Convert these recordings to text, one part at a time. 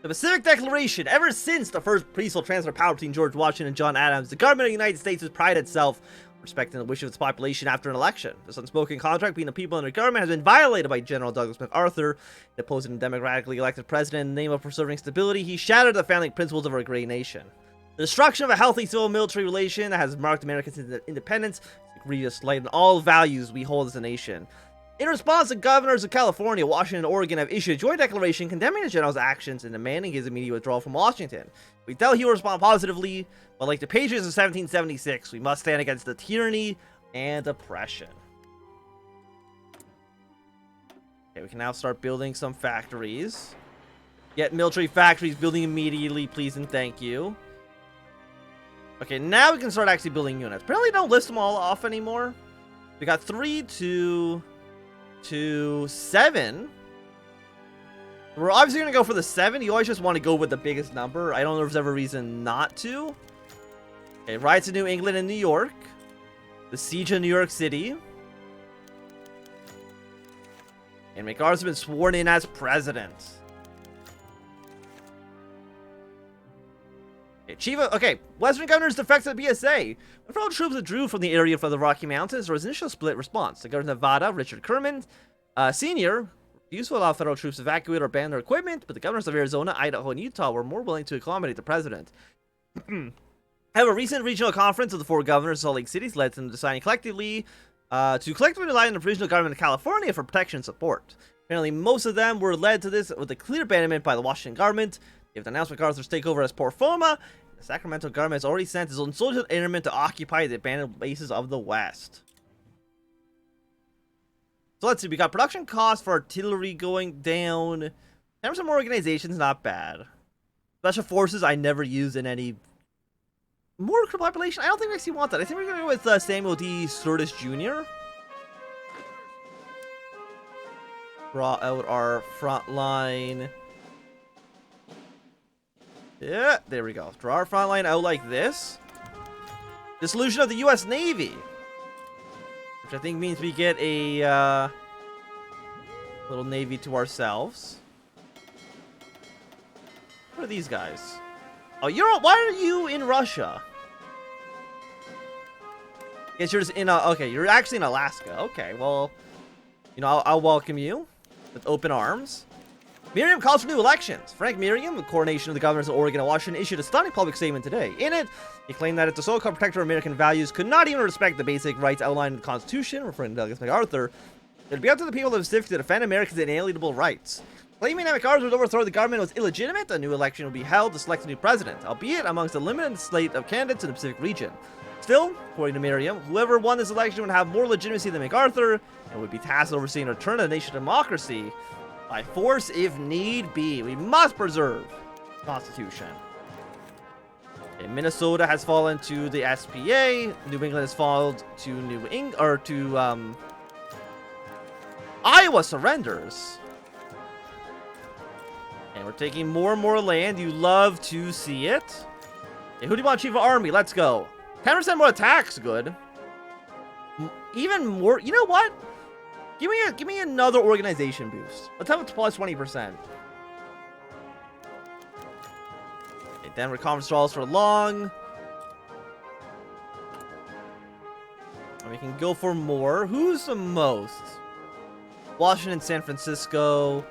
The Pacific Declaration. Ever since the first peaceful transfer of power between George Washington and John Adams, the government of the United States has prided itself on respecting the wish of its population after an election. This unspoken contract between the people and the government has been violated by General Douglas MacArthur. He opposed a democratically elected president in the name of preserving stability. He shattered the founding principles of our great nation. The destruction of a healthy civil-military relation that has marked America's independence is a grievous slight in all values we hold as a nation. In response, the governors of California, Washington, and Oregon have issued a joint declaration condemning the general's actions and demanding his immediate withdrawal from Washington. We doubt he will respond positively, but like the patriots of 1776, we must stand against the tyranny and oppression. Okay, we can now start building some factories. Get military factories building immediately, please and thank you. Okay, now we can start actually building units. Apparently don't list them all off anymore. We got 3 to 7. We're obviously going to go for the 7. You always just want to go with the biggest number. I don't know if there's ever a reason not to. Okay, riots in New England and New York. The siege of New York City. And MacArthur's been sworn in as president. Okay, Western governors defected to the BSA. When federal troops withdrew from the area for the Rocky Mountains, there was an initial split response. The governor of Nevada, Richard Kerman, Sr., refused to allow federal troops to evacuate or abandon their equipment, but the governors of Arizona, Idaho, and Utah were more willing to accommodate the president. However, a recent regional conference of the 4 governors of Salt Lake City led to them deciding collectively to rely on the provisional government of California for protection and support. Apparently, most of them were led to this with a clear abandonment by the Washington government. If announced MacArthur's takeover as pro forma, the Sacramento government has already sent its own soldier airmen to occupy the abandoned bases of the West. So let's see, we got production costs for artillery going down. Numbers of more organizations, not bad. Special forces, I never used in any more recruit population. I don't think we actually want that. I think we're going to go with Samuel D. Sturgis Jr. Draw out our front line. Yeah, there we go. Draw our front line out like this. Dissolution of the U.S. Navy. Which I think means we get a little navy to ourselves. What are these guys? Oh, why are you in Russia? Guess you're just in okay, you're actually in Alaska. Okay, well, you know, I'll welcome you with open arms. Merriam calls for new elections. Frank Merriam, the coronation of the governors of Oregon and Washington, issued a stunning public statement today. In it, he claimed that if the so-called protector of American values could not even respect the basic rights outlined in the Constitution, referring to Douglas MacArthur, it would be up to the people of the Pacific to defend Americans' inalienable rights. Claiming that MacArthur would overthrow the government was illegitimate, a new election would be held to select a new president, albeit amongst a limited slate of candidates in the Pacific region. Still, according to Merriam, whoever won this election would have more legitimacy than MacArthur and would be tasked with overseeing a return of the nation democracy by force if need be. We must preserve the Constitution. Okay, Minnesota has fallen to the SPA. New England has fallen to Iowa surrenders. And we're taking more and more land. You love to see it. Okay, who do you want chief of army? Let's go. 10% more attacks, good. Even more. You know what? Give me another organization boost. Let's have it plus 20%. Okay, Denver conference draws for long. And we can go for more. Who's the most? Washington, San Francisco.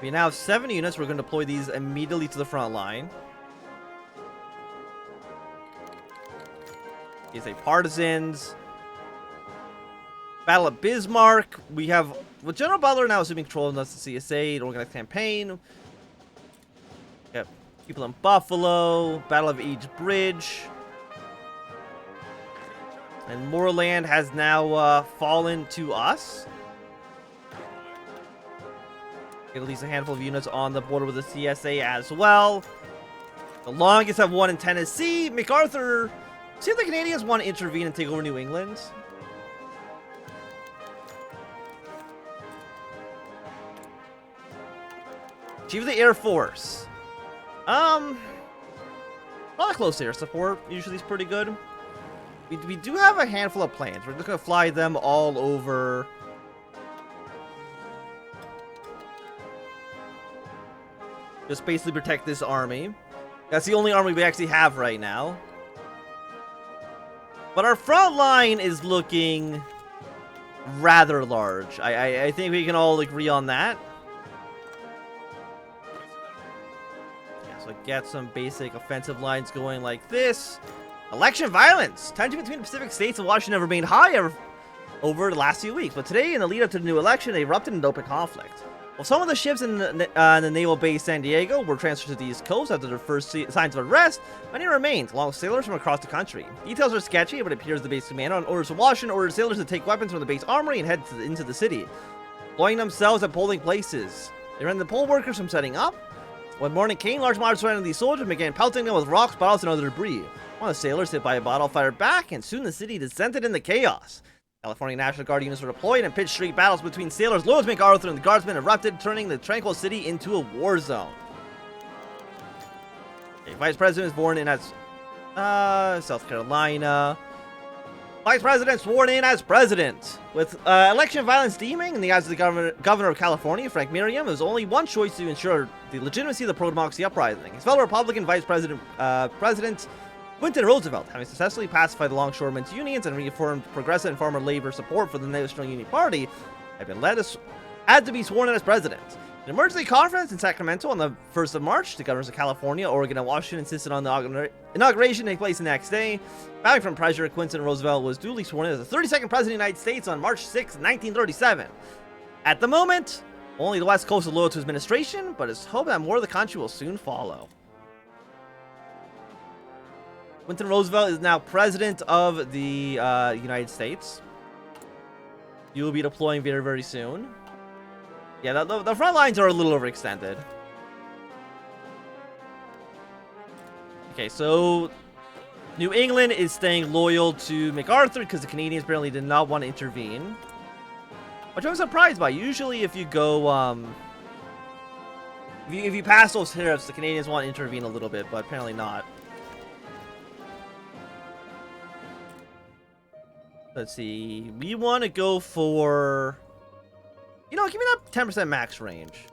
We now have 7 units. We're going to deploy these immediately to the front line. These are partisans. Battle of Bismarck. We have, with General Butler now assuming control of the CSA, an organized campaign. We have people in Buffalo. Battle of Eads Bridge. And more land has now fallen to us. Get at least a handful of units on the border with the CSA as well. The longest have won in Tennessee. MacArthur. See if the Canadians want to intervene and take over New England. Chief of the Air Force. Probably close air support usually is pretty good. We do have a handful of planes. We're just gonna fly them all over. Just basically protect this army. That's the only army we actually have right now. But our front line is looking rather large. I think we can all agree on that. Yeah, so get some basic offensive lines going like this. Election violence. Tension between the Pacific states and Washington remained high over the last few weeks. But today, in the lead up to the new election, they erupted into open conflict. Well, some of the ships in the naval base San Diego were transferred to the East Coast after their first signs of unrest. Many remained, along with sailors from across the country. Details are sketchy, but it appears the base commander, on orders from Washington, ordered sailors to take weapons from the base armory and head into the city, deploying themselves at polling places. They prevented the poll workers from setting up. When morning came, large mobs surrounded these soldiers and began pelting them with rocks, bottles, and other debris. One of the sailors, hit by a bottle, fired back, and soon the city descended into chaos. California National Guard units were deployed, and pitched street battles between sailors loyal to MacArthur and the guardsmen erupted, turning the tranquil city into a war zone. Okay, Vice President is sworn in as South Carolina. Vice President sworn in as president. With election violence deeming in the eyes of the governor of California, Frank Merriam, there's only one choice to ensure the legitimacy of the pro-democracy uprising. His fellow Republican Vice President, Quinton Roosevelt, having successfully pacified the longshoremen's unions and reaffirmed progressive and farmer labor support for the National Union Party, had to be sworn in as president. An emergency conference in Sacramento on the 1st of March, the governors of California, Oregon, and Washington insisted on the inauguration taking place the next day. Bowing from pressure, Quinton Roosevelt was duly sworn in as the 32nd president of the United States on March 6, 1937. At the moment, only the West Coast is loyal to his administration, but it's hoped that more of the country will soon follow. Quinton Roosevelt is now president of the United States. He will be deploying very, very soon. Yeah, the front lines are a little overextended. Okay, so New England is staying loyal to MacArthur because the Canadians apparently did not want to intervene. Which I'm surprised by. Usually if you go, if you pass those tariffs, the Canadians want to intervene a little bit, but apparently not. Let's see. We want to go for... You know, give me that 10% max range.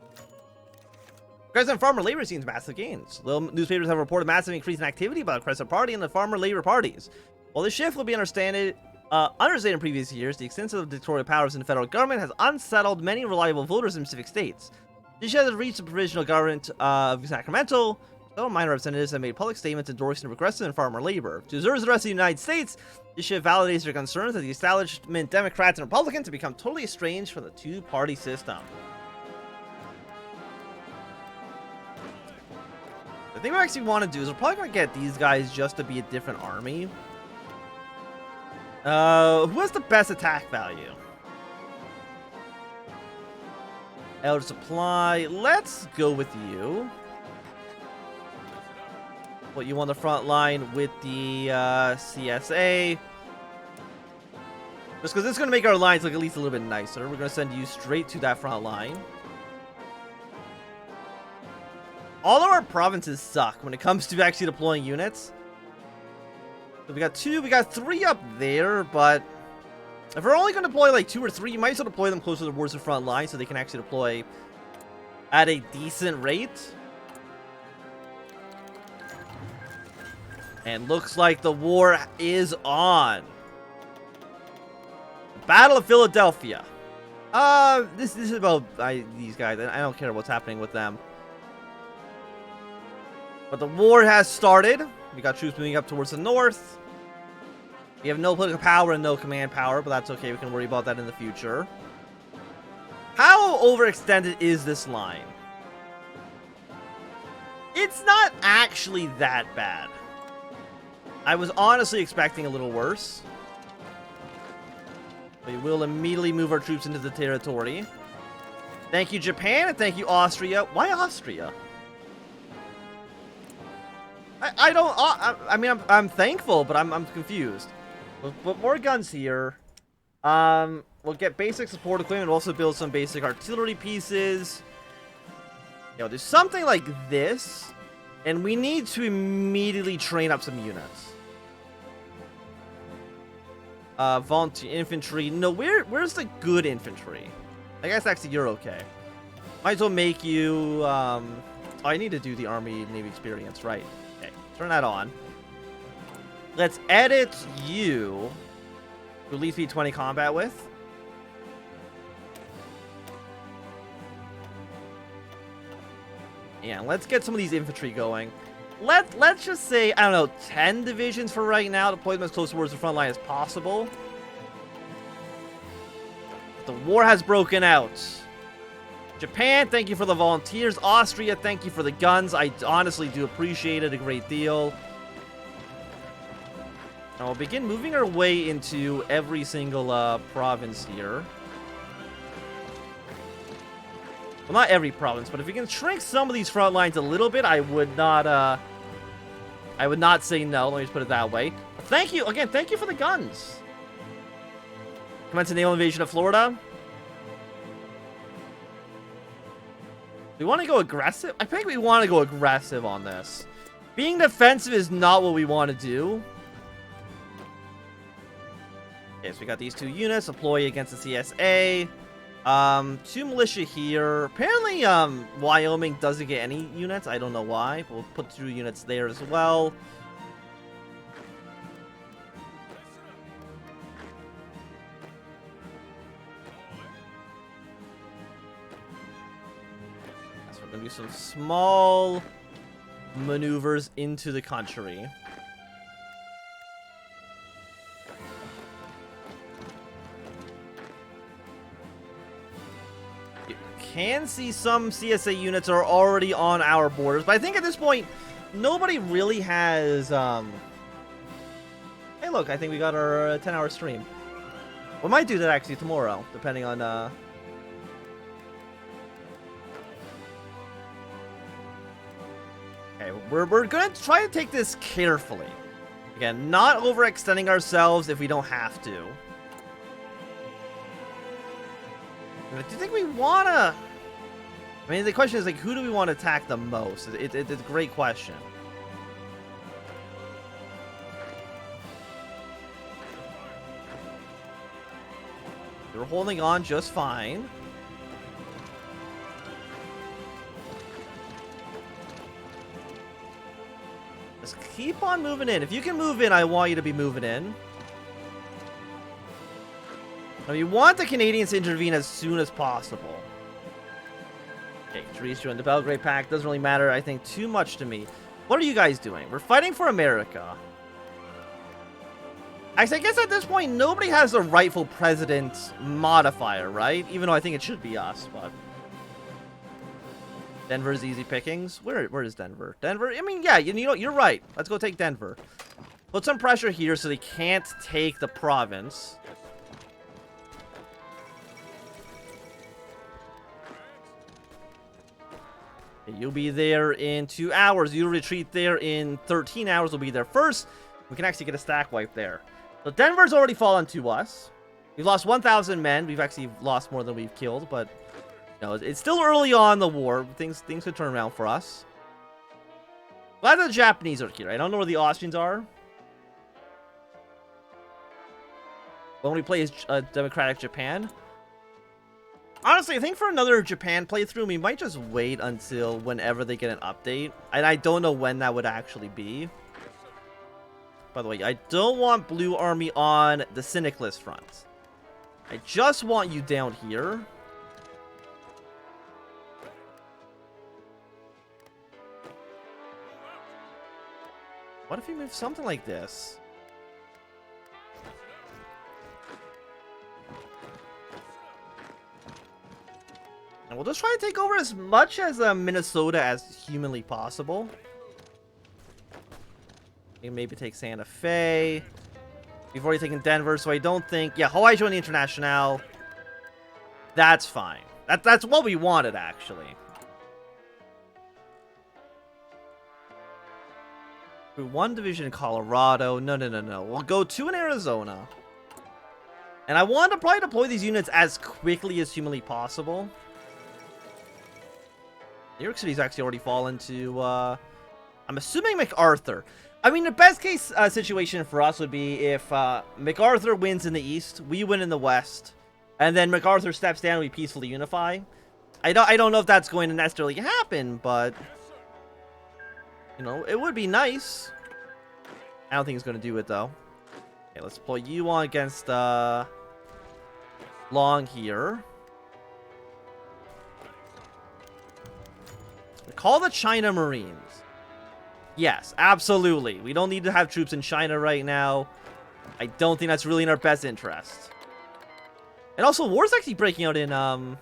Crescent Farmer Labor scenes massive gains. Little newspapers have reported massive increase in activity by the Crescent Party and the Farmer Labor parties. While this shift will be understated in previous years, the extensive dictatorial powers in the federal government has unsettled many reliable voters in Pacific states. This has reached the provisional government of Sacramento. Several minor representatives have made public statements endorsing progressive and farmer labor. To observe the rest of the United States, this shift validates their concerns that the establishment Democrats and Republicans have become totally estranged from the two-party system. The thing we actually want to do is we're probably going to get these guys just to be a different army. Who has the best attack value? Elder Supply. Let's go with you. Put you on the front line with the CSA. Just because it's going to make our lines look at least a little bit nicer. We're going to send you straight to that front line. All of our provinces suck when it comes to actually deploying units. So we got 3 up there, but if we're only going to deploy like 2 or 3, you might as well deploy them closer towards the front line so they can actually deploy at a decent rate. And looks like the war is on. Battle of Philadelphia. This is about these guys. I don't care what's happening with them. But the war has started. We got troops moving up towards the north. We have no political power and no command power, but that's okay. We can worry about that in the future. How overextended is this line? It's not actually that bad. I was honestly expecting a little worse. We will immediately move our troops into the territory. Thank you, Japan, and thank you, Austria. Why Austria? I mean, I'm thankful, but I'm confused. We'll put more guns here. We'll get basic support equipment. We'll also build some basic artillery pieces. You know, do something like this. And we need to immediately train up some units. Volunteer infantry. No, where's the good infantry? I guess actually you're okay. Might as well make you Oh, I need to do the Army Navy experience, right? Okay, turn that on. Let's edit you to at least be 20 combat with. Yeah, let's get some of these infantry going. Let's just say, I don't know, 10 divisions for right now, deploy them as close towards the front line as possible. The war has broken out. Japan, thank you for the volunteers. Austria, thank you for the guns. I honestly do appreciate it a great deal. And we'll begin moving our way into every single province here. Well, not every province, but if we can shrink some of these front lines a little bit, I would not say no. Let me just put it that way. But thank you again. Thank you for the guns. Commence a naval invasion of Florida. We want to go aggressive. I think we want to go aggressive on this. Being defensive is not what we want to do. Okay, so we got these 2 units deploy against the CSA. 2 militia here. Apparently, Wyoming doesn't get any units. I don't know why. We'll put 2 units there as well. So we're gonna do some small maneuvers into the country. Can see some CSA units are already on our borders, but I think at this point nobody really has hey look, I think we got our 10-hour stream. We might do that actually tomorrow, depending on okay, we're gonna try to take this carefully. Again, not overextending ourselves if we don't have to. Do you think we wanna... I mean, the question is, like, who do we want to attack the most? It's a great question. We're holding on just fine. Just keep on moving in. If you can move in, I want you to be moving in. Now, you want the Canadians to intervene as soon as possible. Okay, Therese joined the Belgrade Pact. Doesn't really matter, I think, too much to me. What are you guys doing? We're fighting for America. Actually, I guess at this point, nobody has a rightful president modifier, right? Even though I think it should be us, but... Denver's easy pickings. Where is Denver? Denver? I mean, yeah, you know, you're right. Let's go take Denver. Put some pressure here so they can't take the province. You'll be there in 2 hours. You'll retreat there in 13 hours. We'll be there first. We can actually get a stack wipe there. So Denver's already fallen to us. We've lost 1,000 men. We've actually lost more than we've killed, but you know, it's still early on in the war. Things could turn around for us. Glad the Japanese are here. I don't know where the Austrians are. When we play as Democratic Japan. Honestly, I think for another Japan playthrough, we might just wait until whenever they get an update. And I don't know when that would actually be. By the way, I don't want Blue Army on the Syndicalist front. I just want you down here. What if we move something like this? And we'll just try to take over as much as Minnesota as humanly possible. We can maybe take Santa Fe. We've already taken Denver, so I don't think... Yeah, Hawaii joined the International. That's fine. That's what we wanted, actually. One division in Colorado. No. We'll go 2 in Arizona. And I want to probably deploy these units as quickly as humanly possible. New York City's actually already fallen to, I'm assuming MacArthur. I mean, the best case situation for us would be if MacArthur wins in the east, we win in the west, and then MacArthur steps down and we peacefully unify. I don't know if that's going to necessarily happen, but You know, it would be nice. I don't think he's going to do it, though. Okay, let's deploy you on against Long here. Call the China Marines. Yes, absolutely. We don't need to have troops in China right now. I don't think that's really in our best interest. And also, war's actually breaking out in, okay,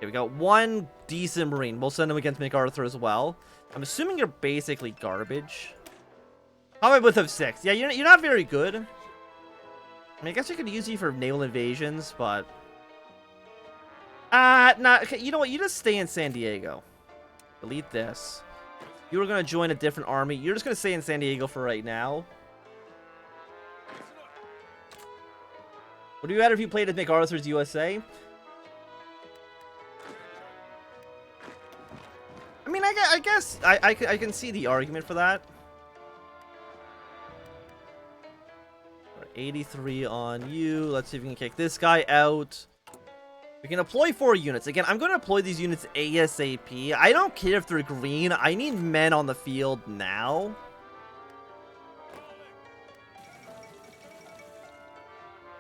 we got one decent Marine. We'll send him against MacArthur as well. I'm assuming you're basically garbage. Combat width of 6. Yeah, you're not very good. I mean, I guess we could use you for naval invasions, but... nah, okay, you know what? You just stay in San Diego. Delete this. You were going to join a different army. You're just going to stay in San Diego for right now. Would it be better if you played as MacArthur's USA? I mean, I guess I can see the argument for that. 83 on you. Let's see if we can kick this guy out. We can deploy 4 units. Again, I'm going to deploy these units ASAP. I don't care if they're green. I need men on the field now.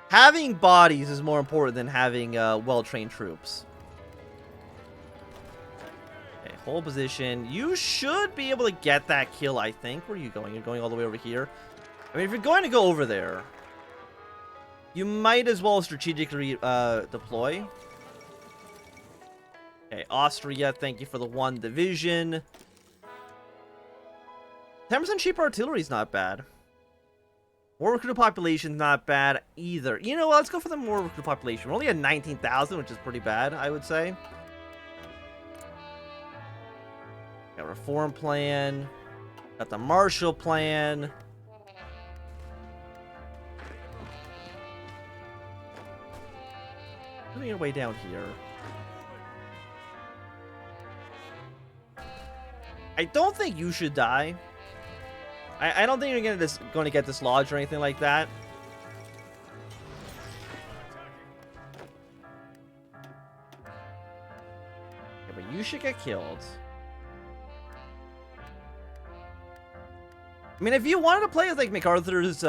Having bodies is more important than having well-trained troops. Okay, hold position. You should be able to get that kill, I think. Where are you going? You're going all the way over here. I mean, if you're going to go over there, you might as well strategically deploy. Okay, Austria, thank you for the 1 division. 10% cheaper artillery is not bad. More recruit population not bad either. You know what? Let's go for the more recruit population. We're only at 19,000, which is pretty bad, I would say. Got reform plan. Got the Marshall Plan. Moving your way down here. I don't think you should die. I don't think you're going to get dislodged or anything like that. Okay, but you should get killed. I mean, if you wanted to play as like MacArthur's,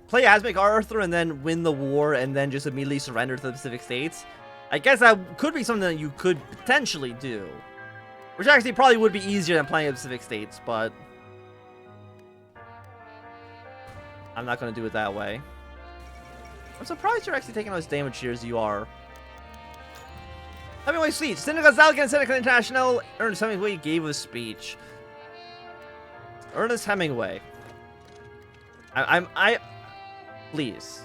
play as MacArthur and then win the war and then just immediately surrender to the Pacific States, I guess that could be something that you could potentially do. Which actually probably would be easier than playing at the Pacific States, but I'm not going to do it that way. I'm surprised you're actually taking all this damage here as you are. Hemingway speech. Senator Gonzalez and Seneca International. Ernest Hemingway gave a speech. Ernest Hemingway. Please.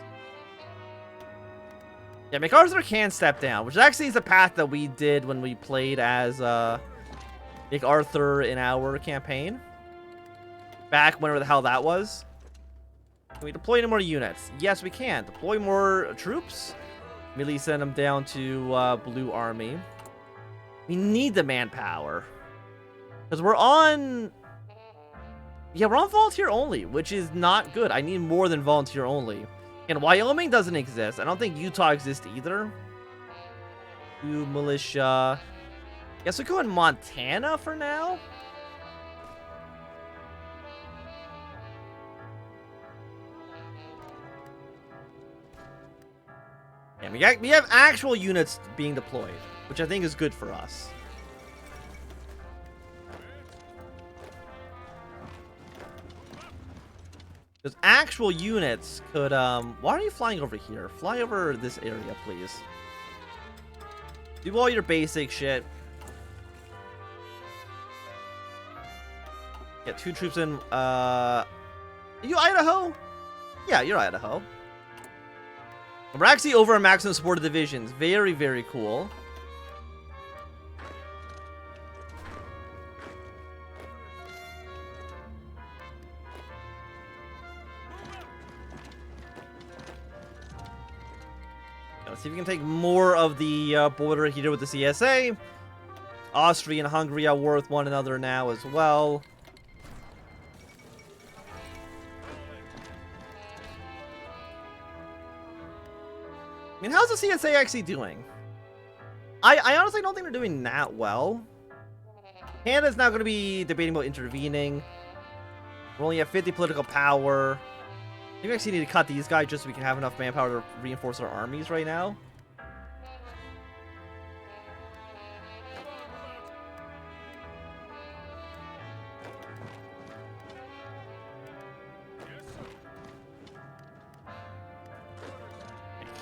Yeah, MacArthur can step down, which actually is a path that we did when we played as MacArthur in our campaign. Back whenever the hell that was. Can we deploy any more units? Yes, we can. Deploy more troops. Immediately send them down to Blue Army. We need the manpower. Because we're on... Yeah, we're on volunteer only, which is not good. I need more than volunteer only. And Wyoming doesn't exist. I don't think Utah exists either. Two militia. Guess we go in Montana for now. And we have actual units being deployed, which I think is good for us. Because actual units could, why are you flying over here? Fly over this area, please. Do all your basic shit. Get 2 troops in, are you Idaho? Yeah, you're Idaho. We're actually over our maximum supported divisions. Very, very cool. Let's see if we can take more of the border here with the CSA. Austria and Hungary are worth one another now as well. I mean, how's the CSA actually doing? I honestly don't think they're doing that well. Canada's now going to be debating about intervening. We're only at 50 political power. I think we actually need to cut these guys just so we can have enough manpower to reinforce our armies right now.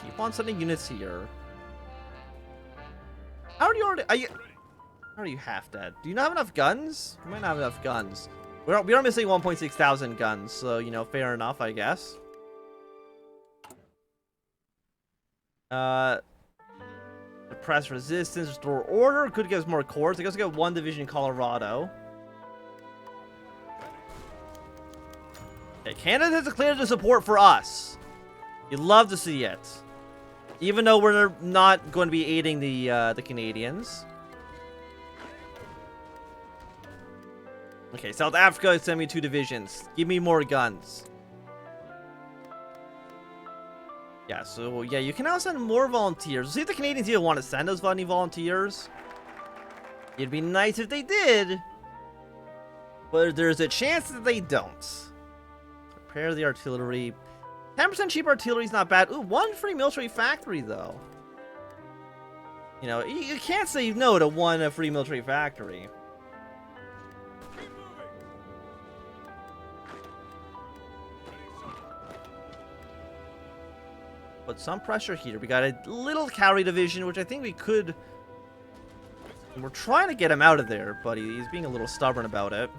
Keep on sending units here. How are you already? How are you half dead? Do you not have enough guns? You might not have enough guns. We are missing 1.6 thousand guns, so you know, fair enough, I guess. Suppress resistance, restore order. Could give us more cores. I guess we got one division in Colorado. Okay, Canada has declared the support for us. You'd love to see it. Even though we're not going to be aiding the Canadians. Okay, South Africa is sending me 2 divisions. Give me more guns. Yeah, so yeah, you can now send more volunteers. We'll see if the Canadians even want to send us any volunteers. It'd be nice if they did. But there's a chance that they don't. Prepare the artillery. 10% cheap artillery is not bad. Ooh, 1 free military factory, though. You know, you can't say no to 1 free military factory. Put some pressure here. We got a little cavalry division, which I think we could... We're trying to get him out of there, but he's being a little stubborn about it.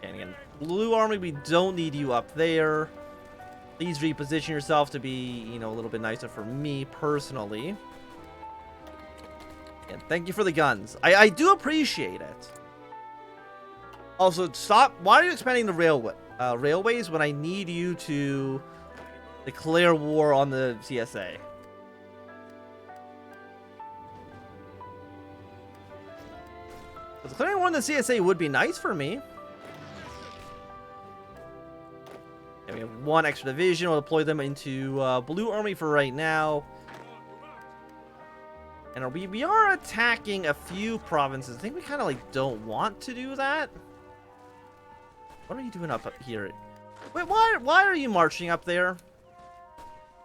And again, Blue Army, we don't need you up there. Please reposition yourself to be, you know, a little bit nicer for me personally. And thank you for the guns. I do appreciate it. Also, stop. Why are you expanding the railways when I need you to declare war on the CSA? Declaring war on the CSA would be nice for me. Okay, we have 1 extra division. We'll deploy them into Blue Army for right now. And we are attacking a few provinces. I think we kind of like don't want to do that. What are you doing up here? Wait, why are you marching up there?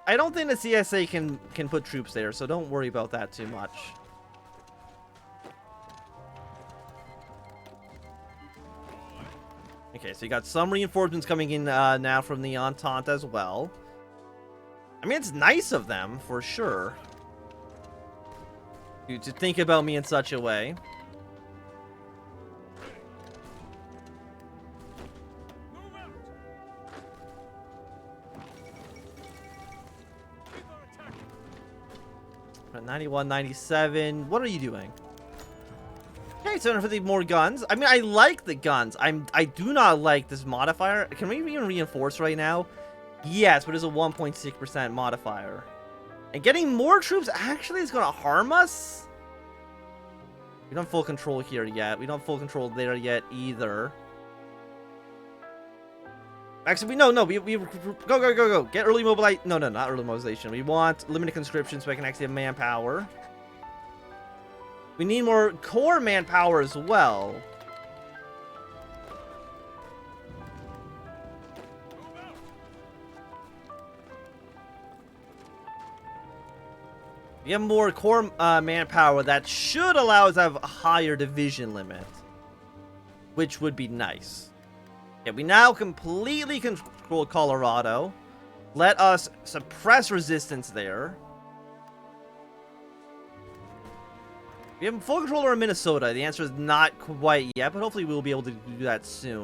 I don't think the CSA can put troops there, so don't worry about that too much. Okay, so you got some reinforcements coming in now from the Entente as well. I mean, it's nice of them, for sure. To think about me in such a way. At 91, 97. What are you doing? Okay, 750 more guns. I mean, I like the guns. I do not like this modifier. Can we even reinforce right now? Yes, but it's a 1.6% modifier. And getting more troops actually is going to harm us. We don't have full control here yet. We don't have full control there yet either. Actually, we go. Get early mobilization. No, not early mobilization. We want limited conscription so I can actually have manpower. We need more core manpower as well. We have more core manpower that should allow us to have a higher division limit, which would be nice. Yeah, we now completely control Colorado. Let us suppress resistance there. We have full control over Minnesota. The answer is not quite yet, but hopefully we'll be able to do that soon.